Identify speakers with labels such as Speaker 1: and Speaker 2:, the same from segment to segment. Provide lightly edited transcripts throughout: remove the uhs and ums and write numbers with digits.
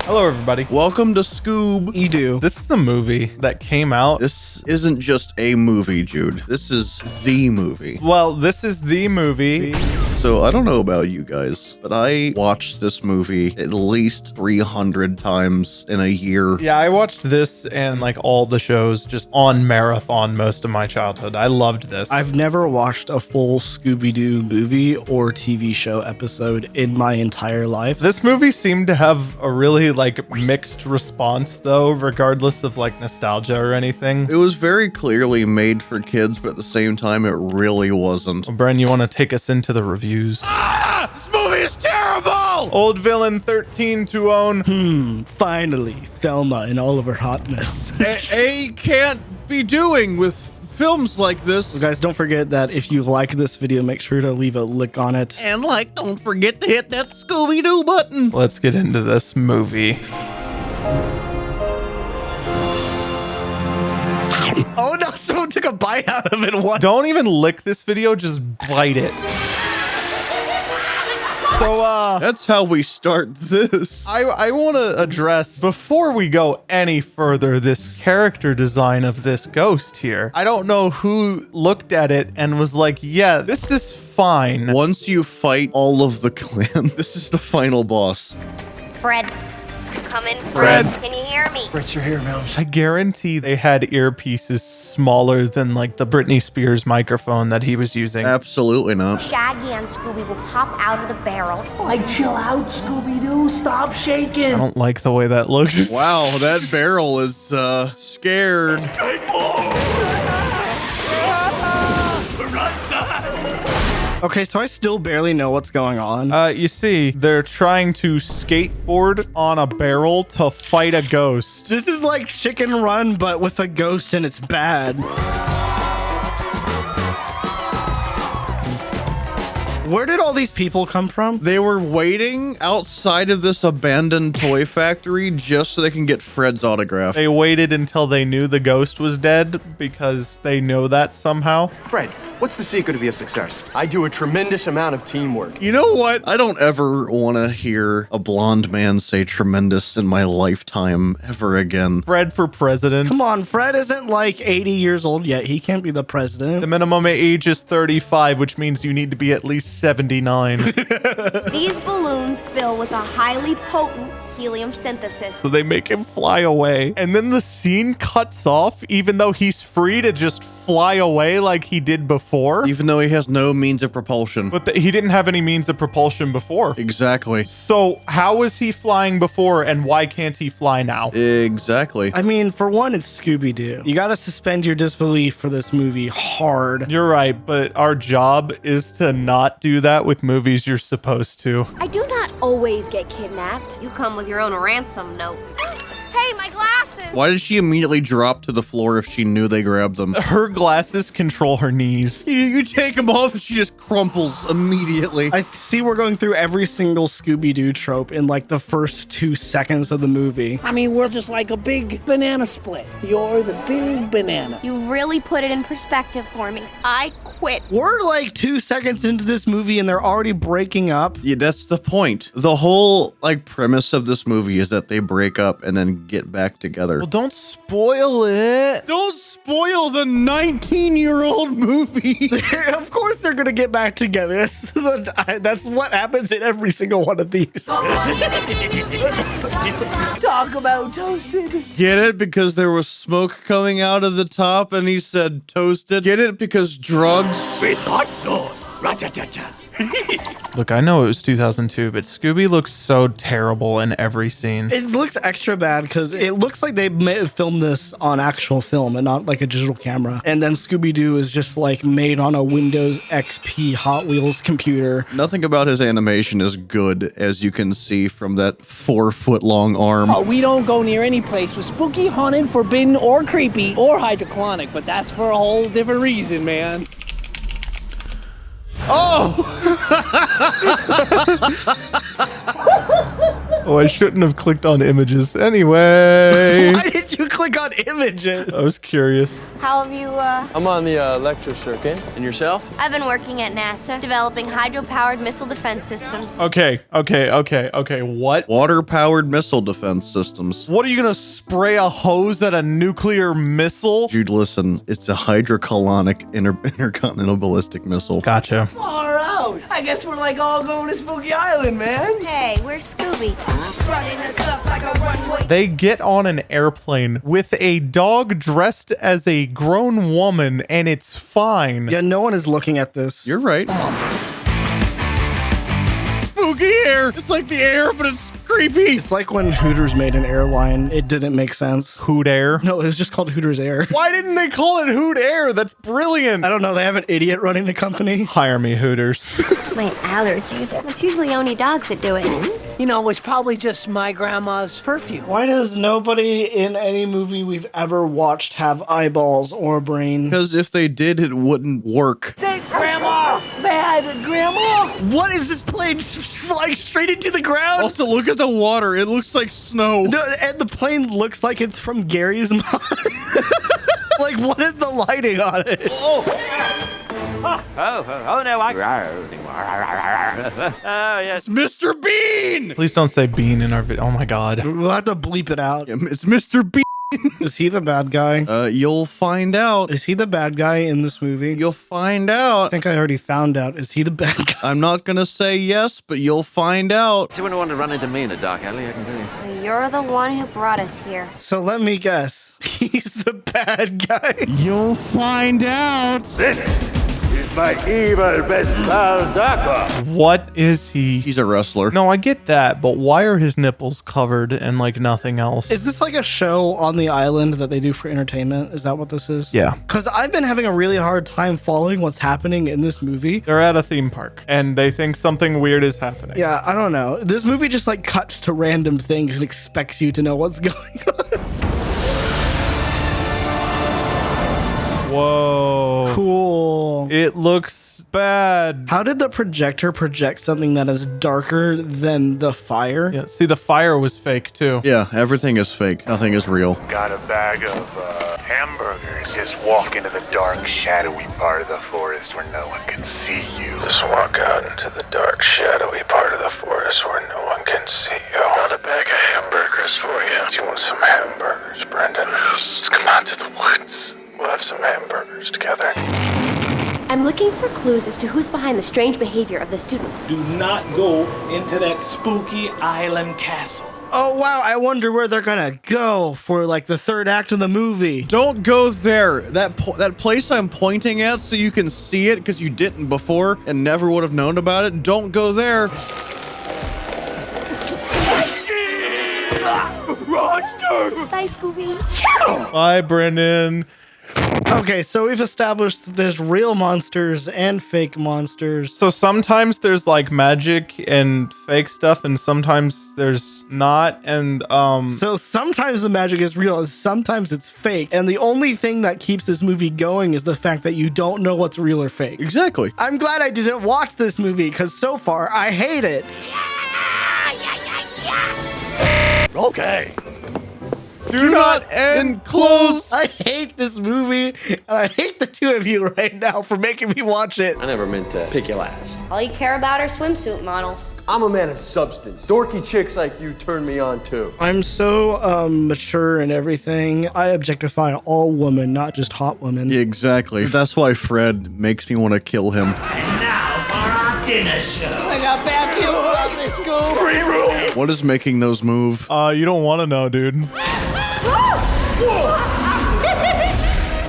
Speaker 1: Hello, everybody.
Speaker 2: Welcome to Scoob-Doo.
Speaker 1: This is a movie that came out.
Speaker 2: This isn't just a movie, Jude. This is the movie.
Speaker 1: Well, this is the movie.
Speaker 2: So I don't know about you guys, but I watched this movie at least 300 times in a year.
Speaker 1: Yeah, I watched this and like all the shows just on marathon most of my childhood. I loved this.
Speaker 3: I've never watched a full Scooby-Doo movie or TV show episode in my entire life.
Speaker 1: This movie seemed to have a really like mixed response though, regardless of like nostalgia or anything.
Speaker 2: It was very clearly made for kids, but at the same time, it really wasn't.
Speaker 1: Well, Bren, you want to take us into the reviews?
Speaker 2: This movie is terrible!
Speaker 1: Old Villain 13 to own.
Speaker 3: Finally, Velma in all of her hotness.
Speaker 2: A can't be doing with films like this.
Speaker 3: So guys, don't forget that if you like this video, make sure to leave a lick on it.
Speaker 2: And don't forget to hit that Scooby-Doo button.
Speaker 1: Let's get into this movie.
Speaker 3: Oh no, someone took a bite out of it. What?
Speaker 1: Don't even lick this video, just bite it. So,
Speaker 2: That's how we start this.
Speaker 1: I want to address, before we go any further, this character design of this ghost here. I don't know who looked at it and was like, yeah, this is fine.
Speaker 2: Once you fight all of the clan, this is the final boss.
Speaker 4: Fred, come in.
Speaker 1: Fred.
Speaker 4: Can you hear me?
Speaker 1: I guarantee they had earpieces smaller than like the Britney Spears microphone that he was using.
Speaker 2: Absolutely not.
Speaker 4: Shaggy and Scooby will pop out of the barrel.
Speaker 5: Like, chill out, Scooby-Doo. Stop shaking.
Speaker 1: I don't like the way that looks.
Speaker 2: Wow, that barrel is scared.
Speaker 3: Okay, so I still barely know what's going on.
Speaker 1: You see, they're trying to skateboard on a barrel to fight a ghost.
Speaker 3: This is like Chicken Run, but with a ghost and it's bad. Where did all these people come from?
Speaker 2: They were waiting outside of this abandoned toy factory just so they can get Fred's autograph.
Speaker 1: They waited until they knew the ghost was dead because they know that somehow.
Speaker 6: Fred, what's the secret of your success? I do a tremendous amount of teamwork.
Speaker 2: You know what? I don't ever want to hear a blonde man say tremendous in my lifetime ever again.
Speaker 1: Fred for president.
Speaker 3: Come on, Fred isn't like 80 years old yet. He can't be the president.
Speaker 1: The minimum age is 35, which means you need to be at least 79.
Speaker 4: These balloons fill with a highly potent helium synthesis.
Speaker 1: So they make him fly away. And then the scene cuts off, even though he's free to just fly away like he did before.
Speaker 2: Even though he has no means of propulsion.
Speaker 1: But he didn't have any means of propulsion before.
Speaker 2: Exactly.
Speaker 1: So how was he flying before and why can't he fly now?
Speaker 2: Exactly.
Speaker 3: I mean, for one, it's Scooby-Doo. You gotta suspend your disbelief for this movie hard.
Speaker 1: You're right, but our job is to not do that with movies you're supposed to.
Speaker 4: I do not always get kidnapped. You come with your own ransom note. Hey, my glasses!
Speaker 2: Why did she immediately drop to the floor if she knew they grabbed them?
Speaker 1: Her glasses control her knees.
Speaker 2: You take them off and she just crumples immediately.
Speaker 3: I see we're going through every single Scooby-Doo trope in like the first 2 seconds of the movie.
Speaker 5: I mean, we're just like a big banana split. You're the big banana.
Speaker 4: You really put it in perspective for me. I quit.
Speaker 3: We're like 2 seconds into this movie and they're already breaking up.
Speaker 2: Yeah, that's the point. The whole premise of this movie is that they break up and then get back together.
Speaker 1: Well, don't spoil it.
Speaker 2: Don't spoil the 19-year-old movie.
Speaker 3: Of course they're gonna get back together. That's what happens in every single one of these.
Speaker 5: Talk about toasted.
Speaker 2: Get it? Because there was smoke coming out of the top and he said toasted. Get it? Because drugs.
Speaker 5: With hot sauce. Ra-cha-cha-cha.
Speaker 1: Look, I know it was 2002, but Scooby looks so terrible in every scene.
Speaker 3: It looks extra bad because it looks like they may have filmed this on actual film and not like a digital camera. And then Scooby-Doo is just like made on a Windows XP Hot Wheels computer.
Speaker 2: Nothing about his animation is good, as you can see from that 4-foot-long arm.
Speaker 5: Oh, we don't go near any place with spooky, haunted, forbidden, or creepy, or hydroclonic, but that's for a whole different reason, man.
Speaker 1: Oh! Oh, I shouldn't have clicked on images. Anyway,
Speaker 3: Why did you click on images?
Speaker 1: I was curious.
Speaker 4: How have you,
Speaker 6: I'm on the lecture circuit. And yourself?
Speaker 4: I've been working at NASA, developing hydro-powered missile defense systems.
Speaker 1: Okay. What?
Speaker 2: Water-powered missile defense systems.
Speaker 1: What are you gonna spray a hose at a nuclear missile?
Speaker 2: Jude, listen, it's a hydrocolonic intercontinental ballistic missile.
Speaker 1: Gotcha.
Speaker 5: Far out. I guess we're like all going to Spooky Island, man.
Speaker 4: Hey, where's Scooby?
Speaker 1: They get on an airplane with a dog dressed as a grown woman, and it's fine.
Speaker 3: Yeah, no one is looking at this.
Speaker 2: You're right. Spooky air. It's like the air, but it's creepy.
Speaker 3: It's like when Hooters made an airline. It didn't make sense.
Speaker 1: Hoot Air.
Speaker 3: No, it was just called Hooters Air.
Speaker 1: Why didn't they call it Hoot Air? That's brilliant.
Speaker 3: I don't know. They have an idiot running the company.
Speaker 1: Hire me, Hooters.
Speaker 4: My allergies. It's usually only dogs that do it.
Speaker 5: You know, it's probably just my grandma's perfume.
Speaker 3: Why does nobody in any movie we've ever watched have eyeballs or brain?
Speaker 2: Because if they did, it wouldn't work.
Speaker 5: Say, Grandma! Bad Grandma!
Speaker 3: What is this plane flying straight into the ground?
Speaker 2: Also, look at the water. It looks like snow.
Speaker 3: No, and the plane looks like it's from Gary's mom. Like, what is the lighting on it?
Speaker 7: Oh no, oh yes.
Speaker 2: It's Mr. Bean.
Speaker 1: Please don't say Bean in our video. Oh my God.
Speaker 3: We'll have to bleep it out.
Speaker 2: It's Mr. Bean.
Speaker 3: Is he the bad guy?
Speaker 2: You'll find out.
Speaker 3: Is he the bad guy in this movie?
Speaker 2: You'll find out.
Speaker 3: I think I already found out. Is he the bad guy?
Speaker 2: I'm not gonna say yes, but you'll find out.
Speaker 7: You wouldn't want to run into me in a dark alley, I can tell you.
Speaker 4: You're the one who brought us here.
Speaker 3: So let me guess. He's the bad guy.
Speaker 2: You'll find out.
Speaker 8: This is my evil best pal, Zaka.
Speaker 1: What is he?
Speaker 2: He's a wrestler.
Speaker 1: No, I get that, but why are his nipples covered and like nothing else?
Speaker 3: Is this like a show on the island that they do for entertainment? Is that what this is?
Speaker 1: Yeah.
Speaker 3: Because I've been having a really hard time following what's happening in this movie.
Speaker 1: They're at a theme park and they think something weird is happening.
Speaker 3: Yeah, I don't know. This movie just like cuts to random things and expects you to know what's going on.
Speaker 1: Whoa.
Speaker 3: Cool.
Speaker 1: It looks bad.
Speaker 3: How did the projector project something that is darker than the fire?
Speaker 1: Yeah, see, the fire was fake too.
Speaker 2: Yeah, everything is fake. Nothing is real.
Speaker 8: Got a bag of hamburgers. Just walk into the dark, shadowy part of the forest where no one can see you. Just walk out into the dark, shadowy part of the forest where no one can see you. Got a bag of hamburgers for you. Do you want some hamburgers, Brendan? Let's come out to the woods. We'll have some hamburgers together.
Speaker 4: I'm looking for clues as to who's behind the strange behavior of the students.
Speaker 5: Do not go into that spooky island castle.
Speaker 3: Oh, wow. I wonder where they're going to go for like the third act of the movie.
Speaker 2: Don't go there. That place I'm pointing at so you can see it because you didn't before and never would have known about it. Don't go there.
Speaker 4: Bye, Scooby.
Speaker 1: Bye, Brendan.
Speaker 3: Okay, so we've established that there's real monsters and fake monsters.
Speaker 1: So sometimes there's like magic and fake stuff, and sometimes there's not. And
Speaker 3: So sometimes the magic is real, and sometimes it's fake. And the only thing that keeps this movie going is the fact that you don't know what's real or fake.
Speaker 2: Exactly.
Speaker 3: I'm glad I didn't watch this movie because so far I hate it.
Speaker 8: Okay.
Speaker 1: do not end close.
Speaker 3: I hate this movie, and I hate the two of you right now for making me watch it.
Speaker 7: I never meant to pick you last.
Speaker 4: All you care about are swimsuit models.
Speaker 6: I'm a man of substance. Dorky chicks like you turn me on too.
Speaker 3: I'm so mature and everything. I objectify all women, not just hot women.
Speaker 2: Yeah, exactly. That's why Fred makes me want to kill him.
Speaker 5: And now for our dinner show. I got bad people on this school. Free room.
Speaker 2: What is making those move?
Speaker 1: You don't want to know, dude.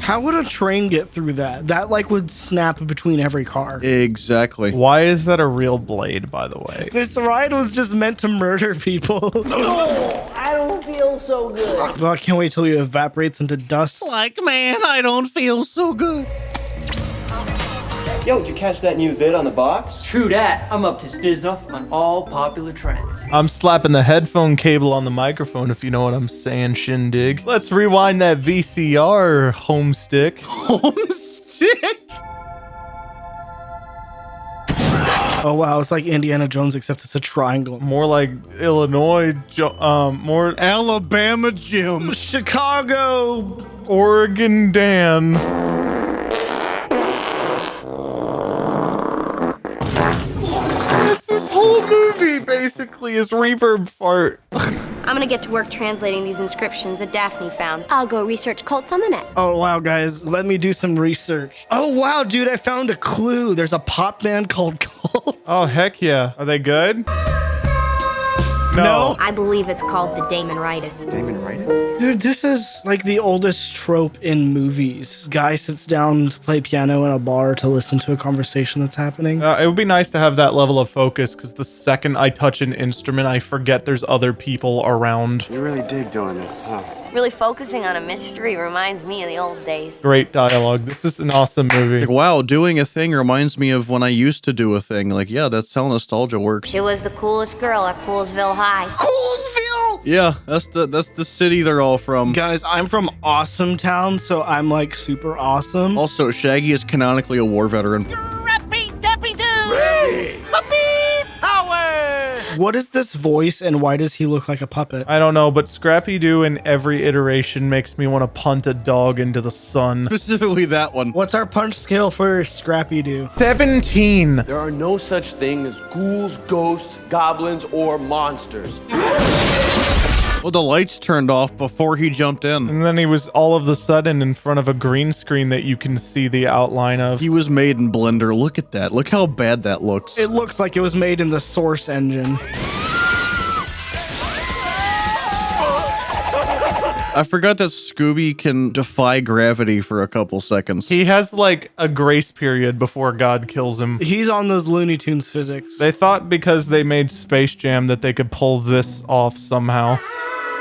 Speaker 3: How would a train get through that? That like would snap between every car.
Speaker 2: Exactly.
Speaker 1: Why is that a real blade, by the way?
Speaker 3: This ride was just meant to murder people.
Speaker 5: Oh, I don't feel so good.
Speaker 3: Well, I can't wait till you evaporates into dust.
Speaker 2: Like, man, I don't feel so good.
Speaker 6: Yo, did you catch that new vid on the box?
Speaker 9: True that. I'm up to snuff on all popular trends.
Speaker 1: I'm slapping the headphone cable on the microphone, if you know what I'm saying, shindig. Let's rewind that VCR home stick.
Speaker 2: Home stick?
Speaker 3: Oh wow, it's like Indiana Jones except it's a triangle.
Speaker 1: More like Illinois, more
Speaker 2: Alabama Jim.
Speaker 3: Chicago.
Speaker 1: Oregon Dan. This whole movie basically is reverb fart.
Speaker 4: I'm gonna get to work translating these inscriptions that Daphne found. I'll go research cults on the net.
Speaker 3: Oh wow, guys, let me do some research. Oh wow, dude, I found a clue. There's a pop band called Cult.
Speaker 1: Oh, heck yeah. Are they good?
Speaker 3: No.
Speaker 4: I believe it's called the Damon-ritis.
Speaker 7: Damon-ritis?
Speaker 3: Dude, this is like the oldest trope in movies. Guy sits down to play piano in a bar to listen to a conversation that's happening.
Speaker 1: It would be nice to have that level of focus, because the second I touch an instrument, I forget there's other people around.
Speaker 7: You really dig doing this, huh?
Speaker 4: Really focusing on a mystery reminds me of the old days.
Speaker 1: Great dialogue. This is an awesome movie.
Speaker 2: Like, wow, doing a thing reminds me of when I used to do a thing. Like, yeah, that's how nostalgia works.
Speaker 4: She was the coolest girl at Coolsville High.
Speaker 3: Coolsville!
Speaker 2: Yeah, that's the city they're all from.
Speaker 3: Guys, I'm from Awesome Town, so I'm like super awesome.
Speaker 2: Also, Shaggy is canonically a war veteran.
Speaker 3: What is this voice and why does he look like a puppet?
Speaker 1: I don't know, but Scrappy-Doo in every iteration makes me want to punt a dog into the sun.
Speaker 2: Specifically that one.
Speaker 3: What's our punch scale for Scrappy-Doo?
Speaker 1: 17.
Speaker 10: There are no such thing as ghouls, ghosts, goblins, or monsters.
Speaker 2: Well, the lights turned off before he jumped in.
Speaker 1: And then he was all of a sudden in front of a green screen that you can see the outline of.
Speaker 2: He was made in Blender. Look at that. Look how bad that looks.
Speaker 3: It looks like it was made in the Source engine.
Speaker 2: I forgot that Scooby can defy gravity for a couple seconds.
Speaker 1: He has like a grace period before God kills him.
Speaker 3: He's on those Looney Tunes physics.
Speaker 1: They thought because they made Space Jam that they could pull this off somehow.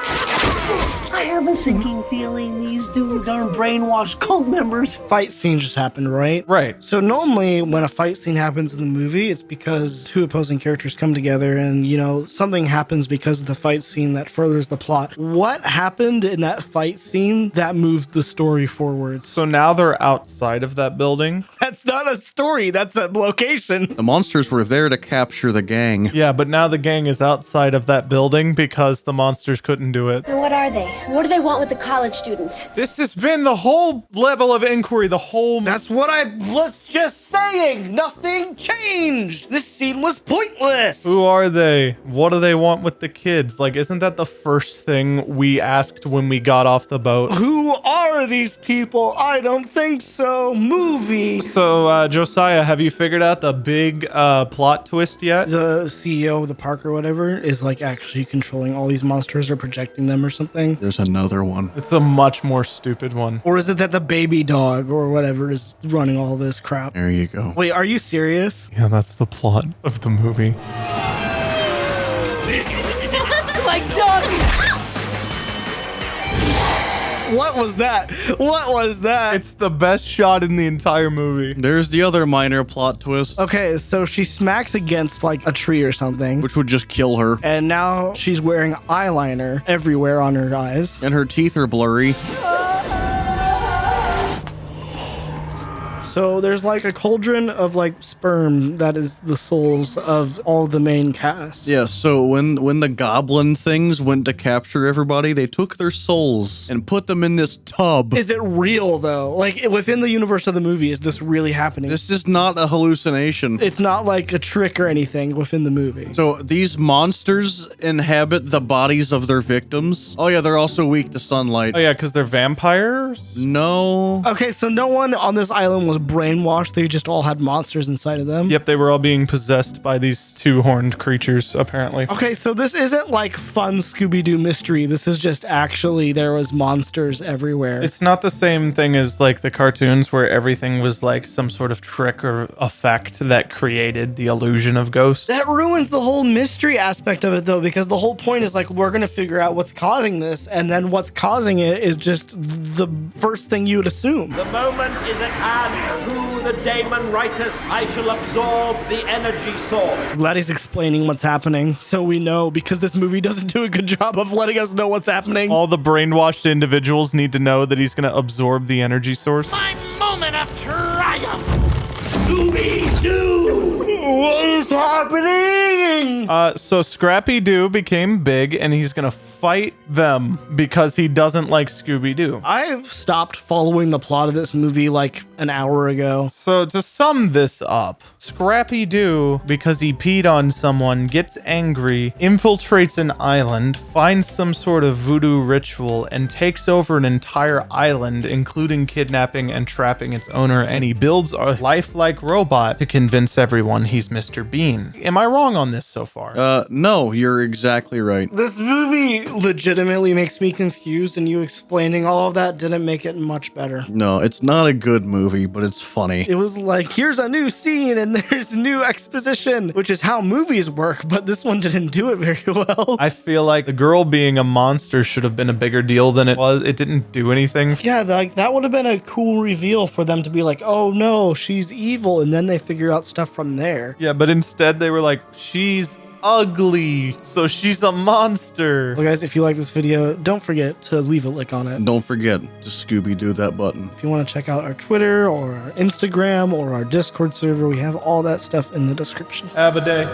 Speaker 5: I have a sinking feeling these dudes aren't brainwashed cult members.
Speaker 3: Fight scene just happened, right?
Speaker 1: Right.
Speaker 3: So normally when a fight scene happens in the movie, it's because two opposing characters come together and, you know, something happens because of the fight scene that furthers the plot. What happened in that fight scene that moved the story forwards?
Speaker 1: So now they're outside of that building.
Speaker 3: That's not a story. That's a location.
Speaker 2: The monsters were there to capture the gang.
Speaker 1: Yeah, but now the gang is outside of that building because the monsters couldn't do it.
Speaker 4: And what are they? What do they want with the college students?
Speaker 1: This has been the whole level of inquiry, the whole...
Speaker 3: That's what I was just saying. Nothing changed. This scene was pointless.
Speaker 1: Who are they? What do they want with the kids? Like, isn't that the first thing we asked when we got off the boat?
Speaker 3: Who are these people? I don't think so. Movie.
Speaker 1: So, Josiah, have you figured out the big plot twist yet?
Speaker 3: The CEO of the park or whatever is like actually controlling all these monsters or projecting them or something.
Speaker 2: There's another one.
Speaker 1: It's a much more stupid one.
Speaker 3: Or is it that the baby dog or whatever is running all this crap?
Speaker 2: There you go.
Speaker 3: Wait, are you serious?
Speaker 1: Yeah, that's the plot of the movie.
Speaker 5: My dog!
Speaker 3: What was that? What was that?
Speaker 1: It's the best shot in the entire movie.
Speaker 2: There's the other minor plot twist,
Speaker 3: Okay, so she smacks against like a tree or something.
Speaker 2: which would just kill her.
Speaker 3: And now she's wearing eyeliner everywhere on her eyes.
Speaker 2: And her teeth are blurry.
Speaker 3: So there's like a cauldron of like sperm that is the souls of all the main cast.
Speaker 2: Yeah, so when the goblin things went to capture everybody, they took their souls and put them in this tub.
Speaker 3: Is it real though? Like within the universe of the movie, is this really happening?
Speaker 2: This is not a hallucination.
Speaker 3: It's not like a trick or anything within the movie.
Speaker 2: So these monsters inhabit the bodies of their victims. Oh yeah, they're also weak to sunlight.
Speaker 1: Oh yeah, because they're vampires?
Speaker 2: No.
Speaker 3: Okay, so no one on this island was brainwashed. They just all had monsters inside of them.
Speaker 1: Yep, they were all being possessed by these two-horned creatures, apparently.
Speaker 3: Okay, so this isn't like fun Scooby-Doo mystery. This is just actually there was monsters everywhere.
Speaker 1: It's not the same thing as like the cartoons where everything was like some sort of trick or effect that created the illusion of ghosts.
Speaker 3: That ruins the whole mystery aspect of it though, because the whole point is like we're gonna figure out what's causing this, and then what's causing it is just the first thing you would assume.
Speaker 11: The moment is at hand. Through the Damon-ritis, I shall absorb the energy source.
Speaker 3: Glad he's explaining what's happening so we know, because this movie doesn't do a good job of letting us know what's happening.
Speaker 1: All the brainwashed individuals need to know that he's going to absorb the energy source.
Speaker 11: My moment of triumph! Scooby-Doo!
Speaker 3: What is is happening?
Speaker 1: So Scrappy-Doo became big, and he's gonna fight them because he doesn't like Scooby-Doo.
Speaker 3: I've stopped following the plot of this movie like an hour ago.
Speaker 1: So to sum this up, Scrappy-Doo, because he peed on someone, gets angry, infiltrates an island, finds some sort of voodoo ritual, and takes over an entire island, including kidnapping and trapping its owner, and he builds a lifelike robot to convince everyone he's Mr. Bean. Am I wrong on this so far?
Speaker 2: No, you're exactly right.
Speaker 3: This movie legitimately makes me confused, and you explaining all of that didn't make it much better.
Speaker 2: No, it's not a good movie, but it's funny.
Speaker 3: It was like, here's a new scene and there's new exposition, which is how movies work, but this one didn't do it very well.
Speaker 1: I feel like the girl being a monster should have been a bigger deal than it was. It didn't do anything.
Speaker 3: Yeah, like that would have been a cool reveal for them to be like, oh no, she's evil, and then they figure out stuff from there.
Speaker 1: Yeah, but instead they were like, she's ugly, so she's a monster.
Speaker 3: Well, guys, if you like this video, don't forget to leave a like on it.
Speaker 2: Don't forget to Scooby-Doo that button.
Speaker 3: If you want to check out our Twitter or our Instagram or our Discord server, we have all that stuff in the description.
Speaker 1: Have a day.